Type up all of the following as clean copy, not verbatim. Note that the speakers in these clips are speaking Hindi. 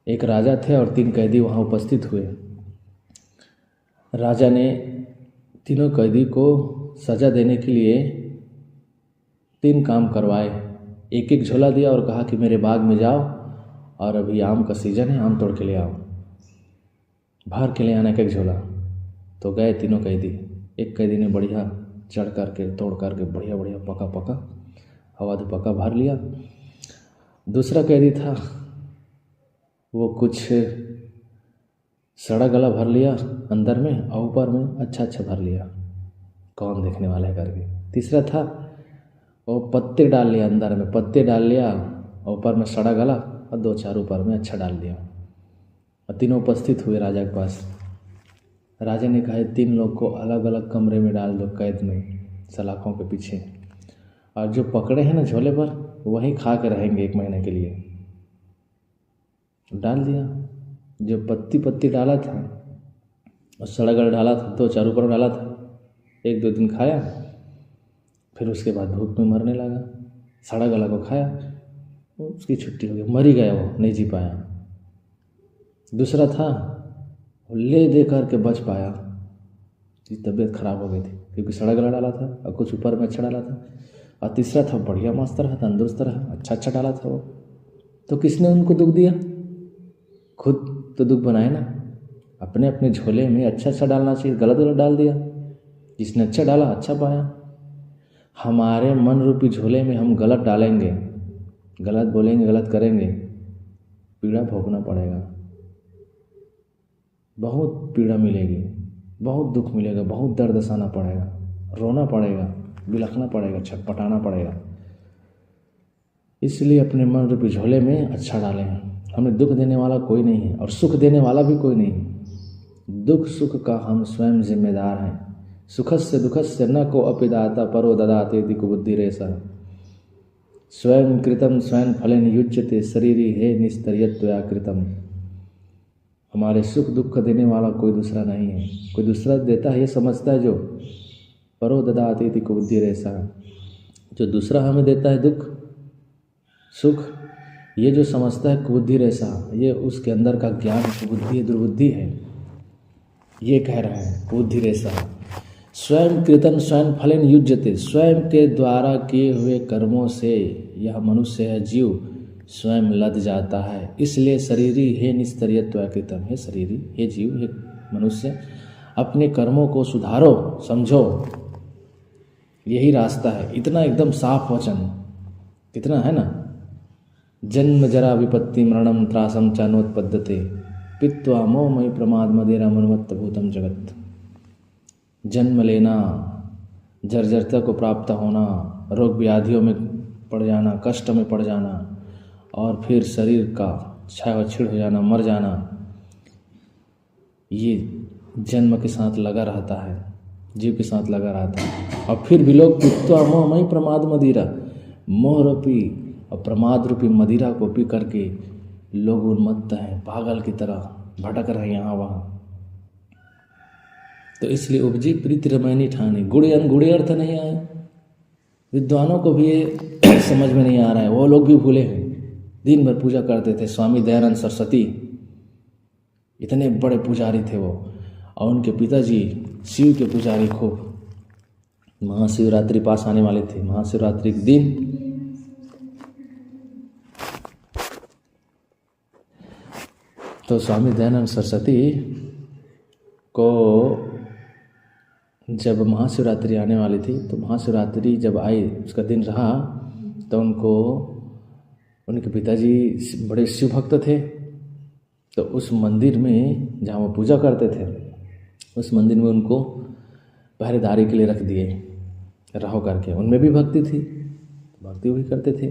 एक राजा थे और 3 कैदी वहाँ उपस्थित हुए। राजा ने तीनों कैदी को सज़ा देने के लिए 3 काम करवाए। एक एक झोला दिया और कहा कि मेरे बाग में जाओ और अभी आम का सीज़न है, आम तोड़ के ले आओ, भर के ले आना एक झोला। तो गए तीनों कैदी। एक कैदी ने बढ़िया चढ़ करके तोड़ करके बढ़िया बढ़िया पका पका हवा दे पका भर लिया। दूसरा कैदी था वो कुछ सड़ा गला भर लिया अंदर में और ऊपर में अच्छा अच्छा भर लिया, कौन देखने वाला है करके। तीसरा था वो पत्ते डाल लिया, अंदर में पत्ते डाल लिया और ऊपर में सड़ा गला और 2-4 ऊपर में अच्छा डाल दिया। और तीनों उपस्थित हुए राजा के पास। राजा ने कहा 3 लोग को अलग अलग कमरे में डाल दो, कैद में, सलाखों के पीछे, और जो पकड़े हैं ना झोले पर वहीं खा के रहेंगे 1 महीने के लिए। डाल दिया। जो पत्ती डाला था और सड़ा गला डाला था, 2-4 ऊपर डाला था, 1-2 दिन खाया, फिर उसके बाद भूख में मरने लगा। सड़ा गला को खाया, उसकी छुट्टी हो गई, मर ही गया, वो नहीं जी पाया। दूसरा था ले दे करके बच पाया, उसकी तबीयत खराब हो गई थी क्योंकि सड़ा गला डाला था और कुछ ऊपर में अच्छा डाला था। और तीसरा था बढ़िया मस्त रहा, तंदुरुस्त रहा, अच्छा अच्छा डाला था वो। तो किसने उनको दुख दिया? खुद तो दुख बनाए ना। अपने अपने झोले में अच्छा अच्छा डालना चाहिए, गलत गलत डाल दिया। जिसने अच्छा डाला अच्छा पाया। हमारे मन रूपी झोले में हम गलत डालेंगे, गलत बोलेंगे, गलत करेंगे, पीड़ा भोगना पड़ेगा, बहुत पीड़ा मिलेगी, बहुत दुख मिलेगा, बहुत दर्द सहना पड़ेगा, रोना पड़ेगा, बिलखना पड़ेगा, छटपटाना पड़ेगा। इसलिए अपने मन रूपी झोले में अच्छा डालें। हमें दुख देने वाला कोई नहीं है और सुख देने वाला भी कोई नहीं है। दुख सुख का हम स्वयं जिम्मेदार हैं। सुखस्य दुखस्य न को अपिदाता परो ददाते इति कुबुद्धि रेसा। स्वयं कृतम स्वयं फलेन युज्यते शरीरी हे निस्तर्यत्वया कृतम। हमारे सुख दुख देने वाला कोई दूसरा नहीं है। कोई दूसरा देता है ये समझता है, जो परो ददाते इति कुबुद्धि रेसा, जो दूसरा हमें देता है दुख सुख, ये जो समझता है कुबुद्धि रेसा, ये उसके अंदर का ज्ञान कुबुद्धि है, दुर्बुद्धि है। ये कह रहे हैं कुबुद्धि रेसा। स्वयं कृतम स्वयं फलेन युज्यते, स्वयं के द्वारा किए हुए कर्मों से यह मनुष्य है जीव स्वयं लद जाता है। इसलिए शरीरी हे निस्तर्यत्व कृतम, हे शरीरी, हे जीव, हे मनुष्य, अपने कर्मों को सुधारो, समझो, यही रास्ता है। इतना एकदम साफ वचन, कितना है ना। जन्म जरा विपत्ति मरणम त्रासम च नोत्पद्यते पित्वा मोहमयि प्रमाद मदेरा मनुमत्त भूतम जगत। जन्म लेना, जर्जरता को प्राप्त होना, रोग व्याधियों में पड़ जाना, कष्ट में पड़ जाना, और फिर शरीर का छाया हो जाना, मर जाना, ये जन्म के साथ लगा रहता है, जीव के साथ लगा रहता है। और फिर भी लोग पित्वा मोहमयि प्रमाद मदिरा, मोह रूपी और प्रमाद रूपी मदिरा को पी करके लोग उन्मत्त हैं, पागल की तरह भटक रहे हैं यहाँ वहाँ। तो इसलिए उपजी प्रीति रमैनी ठानी, गुड़े अर्थ नहीं आए। विद्वानों को भी ये समझ में नहीं आ रहा है, वो लोग भी भूले हैं। दिन भर पूजा करते थे। स्वामी दयानंद सरस्वती इतने बड़े पुजारी थे वो, और उनके पिताजी शिव के पुजारी खूब। महाशिवरात्रि पास आने वाली थी। महाशिवरात्रि के दिन तो स्वामी दयानंद सरस्वती को जब महाशिवरात्रि आने वाली थी, तो महाशिवरात्रि जब आई, उसका दिन रहा, तो उनके पिताजी बड़े शिव भक्त थे। तो उस मंदिर में जहाँ वो पूजा करते थे, उस मंदिर में उनको पहरेदारी के लिए रख दिए, रहो करके। उनमें भी भक्ति थी, भक्ति भी करते थे।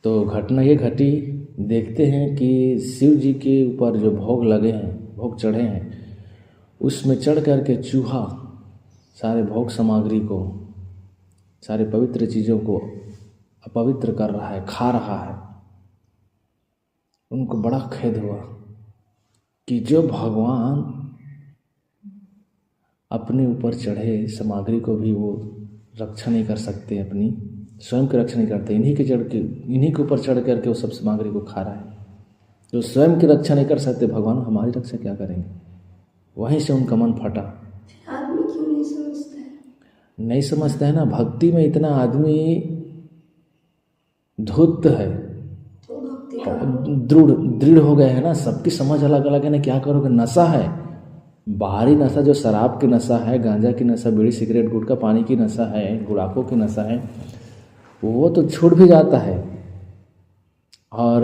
तो घटना ये घटी, देखते हैं कि शिव जी के ऊपर जो भोग लगे हैं, भोग चढ़े हैं, उसमें चढ़ करके चूहा सारे भोग सामग्री को, सारे पवित्र चीज़ों को अपवित्र कर रहा है, खा रहा है। उनको बड़ा खेद हुआ कि जो भगवान अपने ऊपर चढ़े सामग्री को भी वो रक्षा नहीं कर सकते, अपनी स्वयं की रक्षा नहीं करते, इन्हीं के ऊपर चढ़ करके वो सब सामग्री को खा रहा है। जो स्वयं की रक्षा नहीं कर सकते, भगवान हमारी रक्षा क्या करेंगे? वहीं से उनका मन फटा। आदमी क्यों नहीं समझता है? नहीं समझता है ना, भक्ति में इतना आदमी धूर्त है, तो भक्ति का दृढ़ हो गए हैं ना। सबकी समझ अलग अलग है ना। क्या करोगे? नशा है, बाहरी नशा जो शराब की नशा है, गांजा की नशा, बीड़ी सिगरेट गुटखा पानी की नशा है, गुड़ाखों की नशा है, वो तो छूट भी जाता है और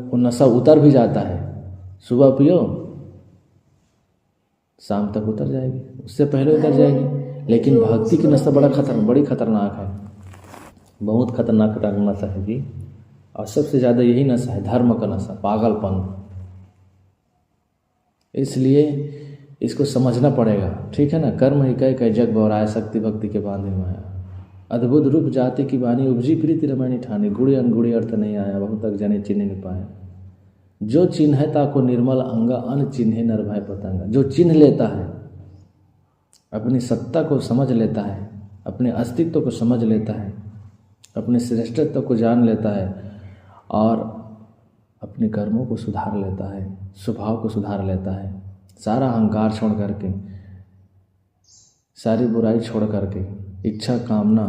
वो नशा उतर भी जाता है। सुबह पियो, शाम तक उतर जाएगी, उससे पहले उतर जाएगी। लेकिन भक्ति की नशा बड़ी खतरनाक है, बहुत खतरनाक नशा है जी। और सबसे ज़्यादा यही नशा है, धर्म का नशा, पागलपन। इसलिए इसको समझना पड़ेगा, ठीक है ना। कर्म ही कह जग बौराए, शक्ति भक्ति के बांधे माया। अद्भुत रूप जाति की वाणी, उपजी प्रीति रमैनी ठानी। गुड़ी अनगुड़ी अर्थ नहीं आया, बहुत तक जाने चिन्ह नहीं पाया। जो चिन्ह ताको निर्मल अंगा, अन चिन्हे नर भय पतंगा। जो चिन्ह लेता है, अपनी सत्ता को समझ लेता है, अपने अस्तित्व को समझ लेता है, अपने श्रेष्ठत्व को जान लेता है और अपने कर्मों को सुधार लेता है, स्वभाव को सुधार लेता है, सारा अहंकार छोड़ करके, सारी बुराई छोड़ करके, इच्छा कामना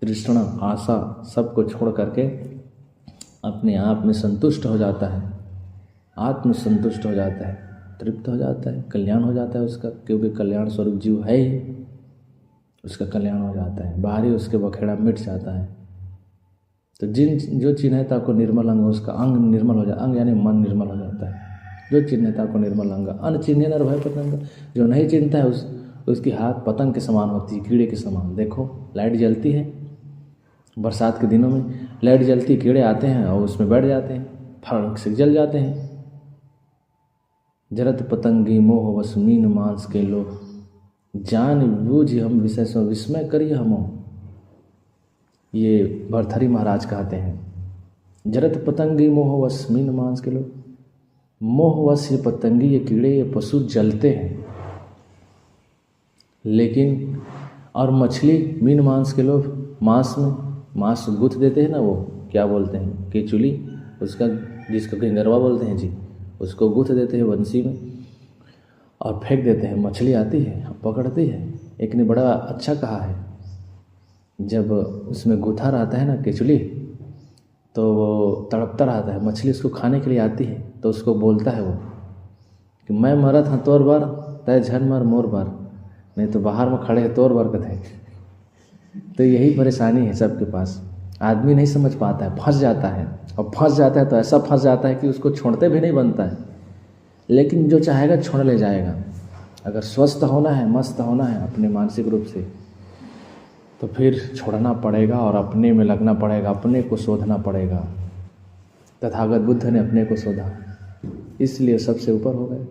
तृष्णा आशा सबको छोड़ करके अपने आप में संतुष्ट हो जाता है, आत्म संतुष्ट हो जाता है, तृप्त हो जाता है, कल्याण हो जाता है उसका। क्योंकि कल्याण स्वरूप जीव है ही, उसका कल्याण हो जाता है, बाहरी उसके बखेड़ा मिट जाता है। तो जो चिन्हता को निर्मल अंग, उसका अंग निर्मल हो जाता है। अंग यानी मन निर्मल हो जाता है। जो चिन्हता को निर्मल अंग, अनचिन्हे नर भय पतंग। जो नहीं चिन्हता है उसकी हाथ पतंग के समान होती है, कीड़े के समान। देखो लाइट जलती है, बरसात के दिनों में लाइट जलती, कीड़े आते हैं और उसमें बैठ जाते हैं, फड़क से जल जाते हैं। जरत पतंगी मोह वस मीन मांस के लोभ, जान बूझ हम विषय सो विस्मय करिए हम। ये भरथरी महाराज कहते हैं। जरत पतंगी मोह वस मीन मांस के लोभ। मोहवश ये पतंगी, ये कीड़े, ये पशु जलते हैं, लेकिन और मछली मीन मांस के लोभ, मांस में मांस गुथ देते हैं ना, वो क्या बोलते हैं, केचुली, उसका जिसको गंगरवा बोलते हैं जी, उसको गुथ देते हैं बंसी में और फेंक देते हैं। मछली आती है, पकड़ती है। एक ने बड़ा अच्छा कहा है, जब उसमें गुथा रहता है ना केचुली, तो वो तड़पता रहता है, मछली उसको खाने के लिए आती है, तो उसको बोलता है वो कि मैं मरत हाँ तोर बार, तय झन मर मोर बार। नहीं तो बाहर में खड़े हैं तोर बार कथे। तो यही परेशानी है सबके पास, आदमी नहीं समझ पाता है, फंस जाता है। और फंस जाता है तो ऐसा फंस जाता है कि उसको छोड़ते भी नहीं बनता है। लेकिन जो चाहेगा छोड़ ले जाएगा। अगर स्वस्थ होना है, मस्त होना है अपने मानसिक रूप से, तो फिर छोड़ना पड़ेगा और अपने में लगना पड़ेगा, अपने को शोधना पड़ेगा। तथागत बुद्ध ने अपने को शोधा, इसलिए सबसे ऊपर हो गए।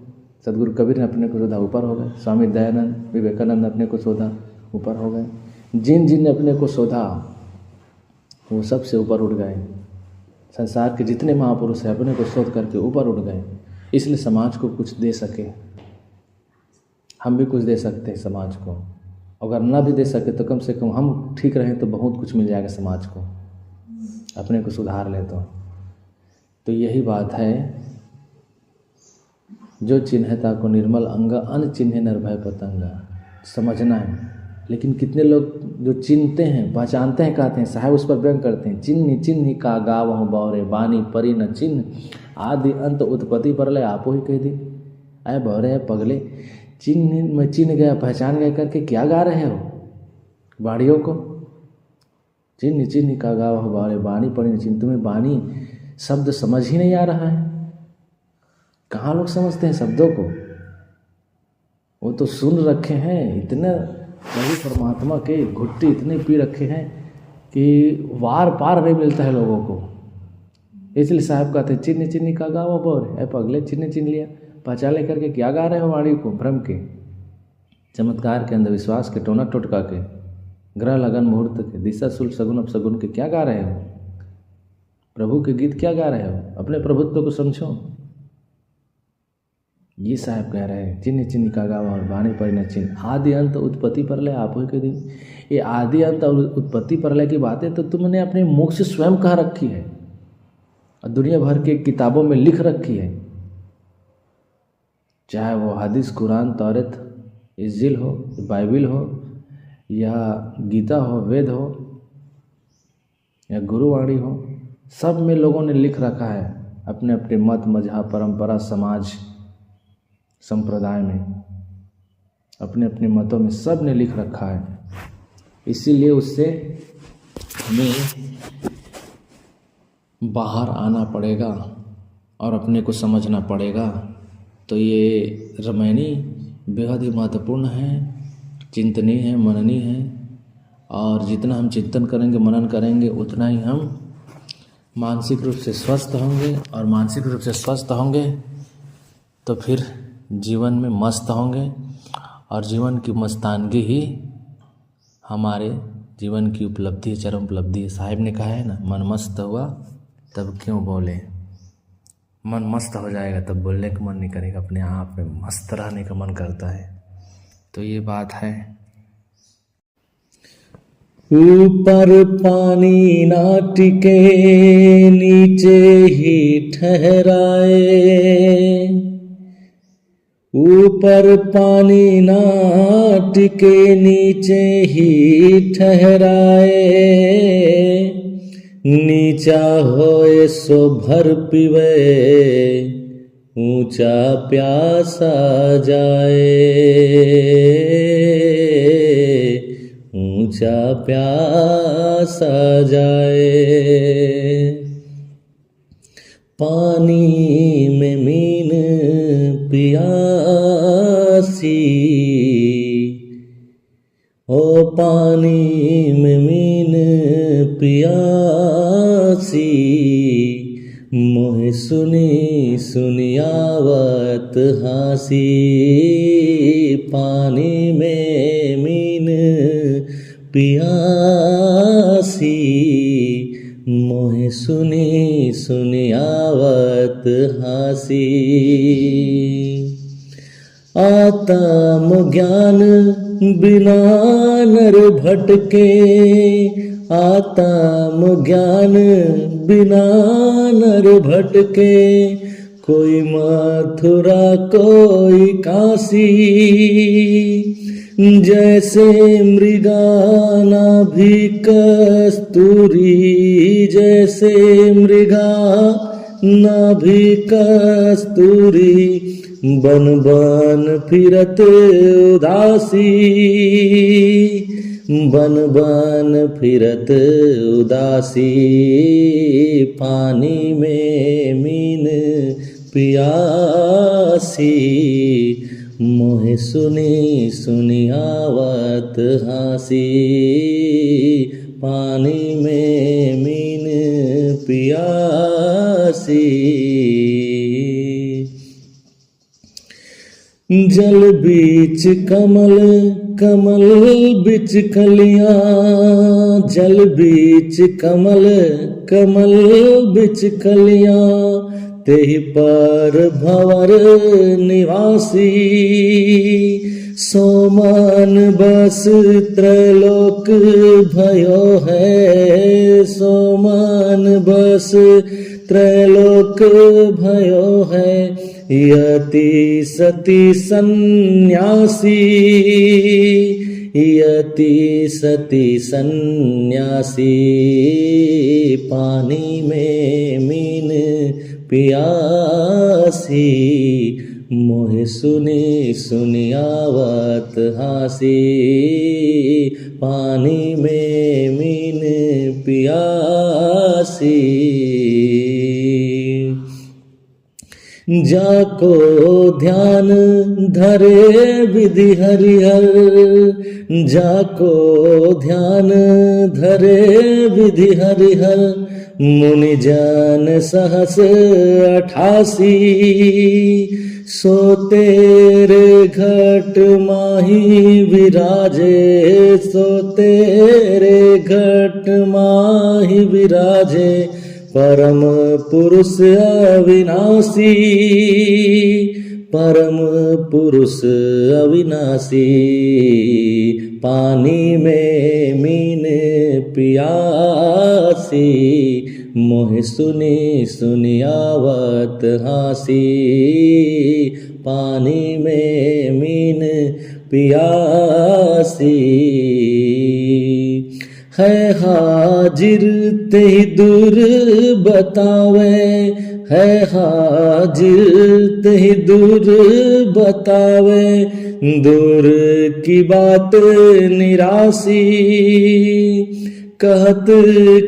सदगुरु कबीर ने अपने को शोधा, ऊपर हो गए। स्वामी दयानंद विवेकानंद ने अपने को शोधा, ऊपर हो गए। जिन ने अपने को शोधा वो सबसे ऊपर उठ गए। संसार के जितने महापुरुष हैं अपने को शोध करके ऊपर उठ गए, इसलिए समाज को कुछ दे सके। हम भी कुछ दे सकते हैं समाज को, अगर ना भी दे सके तो कम से कम हम ठीक रहें तो बहुत कुछ मिल जाएगा समाज को, अपने को सुधार ले तो यही बात है। जो चिन्हता को निर्मल अंग, अन चिन्हे नर भय पतंगा, समझना है। लेकिन कितने लोग जो चिन्हते हैं, पहचानते हैं, कहते हैं, साहब उस पर व्यंग करते हैं। चिन्ह चिन्ह का गावहु बौरे, बानी परी न चिन्ह, आदि अंत उत्पत्ति पर ले आपो ही कह दी। अरे बौरे पगले, चिन्ह में चिन्ह गया, पहचान गया करके क्या गा रहे हो बाड़ियों को? चिन्ह चिन्ह का गावहु बौरे, बानी परी न चिन्ह। तुम्हें बानी शब्द समझ ही नहीं आ रहा है। कहाँ लोग समझते हैं शब्दों को? वो तो सुन रखे हैं, इतने प्रभु परमात्मा के घुट्टी इतने पी रखे हैं कि वार पार नहीं मिलता है लोगों को। इसलिए साहब कहते हैं चिन्ह चिन्ह का गावा बोर है। पगले चिन्ह चिन्ह लिया, पहचान ले करके क्या गा रहे हो वाणी को? भ्रम के, चमत्कार के, अंधविश्वास के, टोना टोटका के, ग्रह लगन मुहूर्त के, दिशा शुल्क सगुन अपसगुन के क्या गा रहे हो? प्रभु के गीत क्या गा रहे हो? अपने प्रभुत्व को समझो। ये साहब कह रहे हैं चिन्ह चिन्ह का गावा और बाणी पर न चिन्ह, आदि अंत उत्पत्ति पर ले आप ही के दिन। ये आदि अंत और उत्पत्ति पर ले की बातें तो तुमने अपने मुख से स्वयं कह रखी है। और दुनिया भर की किताबों में लिख रखी है, चाहे वो हदीस, कुरान, तौरात, इंजील हो, बाइबिल हो, या गीता हो, वेद हो, या गुरुवाणी हो, सब में लोगों ने लिख रखा है अपने अपने मत, मजहब, परंपरा, समाज, संप्रदाय में, अपने अपने मतों में सब ने लिख रखा है। इसीलिए उससे हमें बाहर आना पड़ेगा और अपने को समझना पड़ेगा। तो ये रामायणी बेहद ही महत्वपूर्ण है, चिंतनीय है, मननीय है, और जितना हम चिंतन करेंगे, मनन करेंगे, उतना ही हम मानसिक रूप से स्वस्थ होंगे, और मानसिक रूप से स्वस्थ होंगे तो फिर जीवन में मस्त होंगे, और जीवन की मस्तानगी ही हमारे जीवन की उपलब्धि, चरम उपलब्धि है। साहिब ने कहा है ना, मन मस्त हुआ तब क्यों बोले। मन मस्त हो जाएगा तब बोलने का मन नहीं करेगा, अपने आप में मस्त रहने का मन करता है। तो ये बात है। ऊपर पानी ना टिके नीचे ही ठहराए, ऊपर पानी ना टिके नीचे ही ठहराए, नीचा होए सो भर पीवे, ऊंचा प्यासा जाए, ऊंचा प्यासा जाए। पानी में मीन पियासी, ओ पानी में मीन पियासी, मोहे सुनी सुनियावत हासी, पानी में मीन पियासी, मोहे सुनी सुनियावत हासी। आत्म ज्ञान बिना नर भटके, आत्म ज्ञान बिना नर भटके, कोई मथुरा कोई काशी, जैसे मृगाना भी कस्तूरी, जैसे मृगाना भी कस्तूरी, बन बन फिरत उदासी, बन बन फिरत उदासी, पानी में मीन पियासी, मोहे सुनी सुनियावत हासी, पानी में मीन पियासी। जल बीच कमल, कमल बिच कलियां, जल बीच कमल, कमल बिच कलियां, तेहि पर भंवर निवासी, सोमान बस त्रैलोक भयो है, सोमान बस त्रैलोक भयो है, यति सती सन्यासी, यति सती सन्यासी, पानी में मीन पियासी, मोहे सुनी सुनियावत हासी, पानी में मीन पियासी। जाको ध्यान धरे विधि हरिहर, जाको ध्यान धरे विधि हरिहर, मुनि जन सहस 88, सो तेरे घट माही विराजे, सो तेरे घट माही विराजे, परम पुरुष अविनाशी, परम पुरुष अविनाशी, पानी में मीन पियासी, मोहे सुनी सुनियावत हासी, पानी में मीन पियासी। है हाजिर ते ही दूर बतावे, है हाजिर ते ही दूर बतावे, दूर की बात निरासी। कहत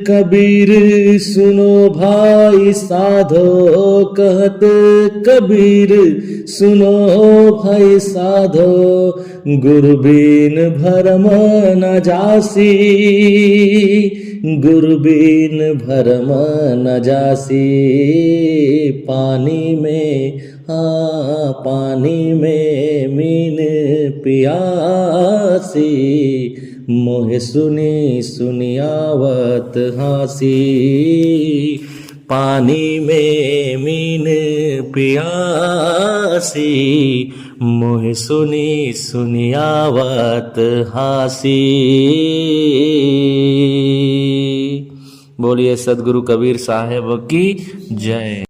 कबीर सुनो भाई साधो, कहत कबीर सुनो भाई साधो, गुरु बिन भरम न जासी, गुरु बिन भरम न जासी। पानी में पानी में मीन पियासी, मोहे सुनी सुनियावत हासी, पानी में मीन पियासी, मोहे सुनी सुनियावत हासी। बोलिए सद्गुरु कबीर साहेब की जय।